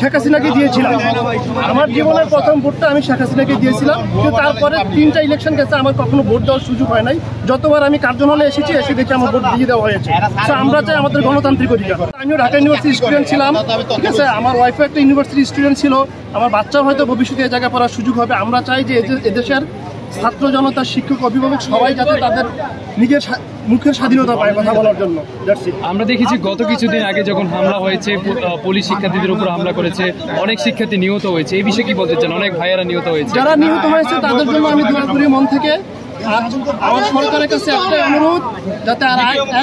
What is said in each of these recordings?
শেখ হাসিনাকে দিয়েছিলাম। আমার জীবনের প্রথম ভোটটা আমি শেখ হাসিনাকে দিয়েছিলাম, কিন্তু তারপরে 3টা ইলেকশন গেছে, আমার কখনো ভোট দেওয়ার সুযোগ হয় নাই। যতবার আমি কার্জন হলে এসেছি, এসে দেখে আমার ভোট দিয়ে দেওয়া হয়েছে। তো আমরা চাই আমাদের গণতান্ত্রিক অধিকার। আমিও ঢাকা ইউনিভার্সিটি স্টুডেন্ট ছিলাম, ঠিক আছে, আমার ওয়াইফও একটা ইউনিভার্সিটি স্টুডেন্ট ছিল, আমার বাচ্চাও হয়তো ভবিষ্যতে এই জায়গায় পড়ার সুযোগ হবে। আমরা চাই যে এদেশের ছাত্র জনতা, শিক্ষক, অভিভাবক সবাই যাতে তাদের নিজের মুখের স্বাধীনতা পায় কথা বলার জন্য। আমরা দেখেছি গত কিছুদিন আগে যখন হামলা হয়েছে, পুলিশ শিক্ষার্থীদের উপর হামলা করেছে, অনেক শিক্ষার্থী নিহত হয়েছে। এই বিষয়ে কি বলতে চান? অনেক ভাইয়েরা নিহত হয়েছে। যারা নিহত হয়েছে তাদের জন্য আমি দোয়া করি মন থেকে। আমার সরকারের কাছে একটা অনুরোধ, যাতে আর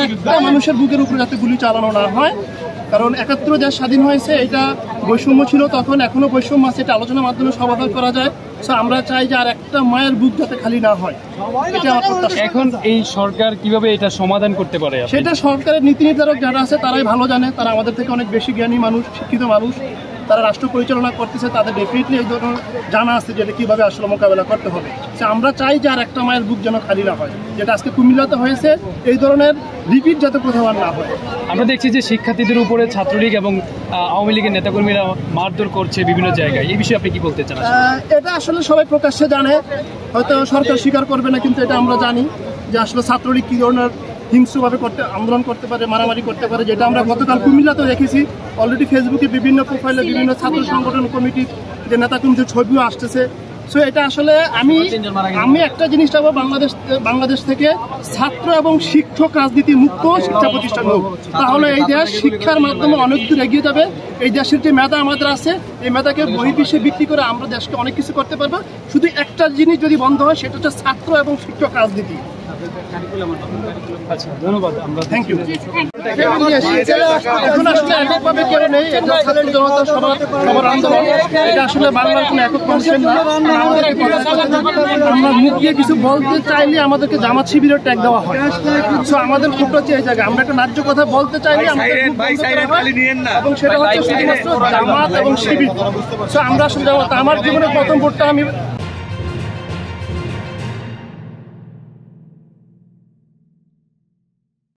একটা মানুষের বুকের উপর যাতে গুলি চালানো না হয়। কারণ ৭১ দেশ স্বাধীন হয়েছে, এটা বৈষম্য ছিল তখন, এখনো বৈষম্য আছে, এটা আলোচনার মাধ্যমে সমাধান করা যায়। আমরা চাই যে আর একটা মায়ের বুক যাতে খালি না হয়, এটা আমার প্রত্যাশা। এখন এই সরকার কিভাবে এটা সমাধান করতে পারে, সেটা সরকারের নীতি নির্ধারক যারা আছে তারাই ভালো জানে। তারা আমাদের থেকে অনেক বেশি জ্ঞানী মানুষ, শিক্ষিত মানুষ, তারা রাষ্ট্র পরিচালনা করতেছে, তাদের ডেফিনেটলি এই ধরনের জানা আছে যেটা কীভাবে আসলে মোকাবেলা করতে হবে। আমরা চাই যে আর একটা মায়ের বুক যেন খালি না হয়, যেটা আজকে কুমিল্লাতে হয়েছে, এই ধরনের রিপিট যাতে কোথাও আর না হয়। আমরা দেখছি যে শিক্ষার্থীদের উপরে ছাত্রলীগ এবং আওয়ামী লীগের নেতাকর্মীরা মারধর করছে বিভিন্ন জায়গায়। এই বিষয়ে আপনি কি বলতে চান? এটা আসলে সবাই প্রকাশ্যে জানে, হয়তো সরকার স্বীকার করবে না, কিন্তু এটা আমরা জানি যে আসলে ছাত্রলীগ কী ধরনের হিংস্রভাবে আন্দোলন করতে পারে, মারামারি করতে পারে, যেটা আমরা গতকাল কুমিল্লাতেও দেখেছি। অলরেডি ফেসবুকে বিভিন্ন প্রোফাইলে বিভিন্ন ছাত্র সংগঠন কমিটির যে নেতাকর্মীদের ছবিও আসতেছে। সো এটা আসলে আমি একটা জিনিস চাবো, বাংলাদেশ থেকে ছাত্র এবং শিক্ষক রাজনীতি মুক্ত শিক্ষা প্রতিষ্ঠান হোক, তাহলে এই দেশ শিক্ষার মাধ্যমে অনেক দূর এগিয়ে যাবে। এই দেশের যে মেধা আমাদের আছে, এই মেধাকে বহির্বিশ্বে বিক্রি করে আমরা দেশকে অনেক কিছু করতে পারবো। শুধু একটা জিনিস যদি বন্ধ হয়, সেটা হচ্ছে ছাত্র এবং শিক্ষক রাজনীতি। আচ্ছা, ধন্যবাদ। আমরা থ্যাংক ইউ। এখন আসলে এককভাবে কেউ নেই, এটা ছাত্র জনতা সবার আন্দোলন। এটা আসলে বাংলার কোনো একক মানুষের না। আমরা মুখ দিয়ে কিছু বলতে চাইলে আমাদেরকে জামাত শিবিরের ট্যাগ দেওয়া হয়। সো আমাদের ক্ষোভটা হচ্ছে এই জায়গায়, আমরা একটা ন্যায্য কথা বলতে চাইলে এবং সেটা হচ্ছে শুধুমাত্র জামাত এবং শিবির। সো আমরা আসলে আমার জীবনের প্রথম ভোটটা আমি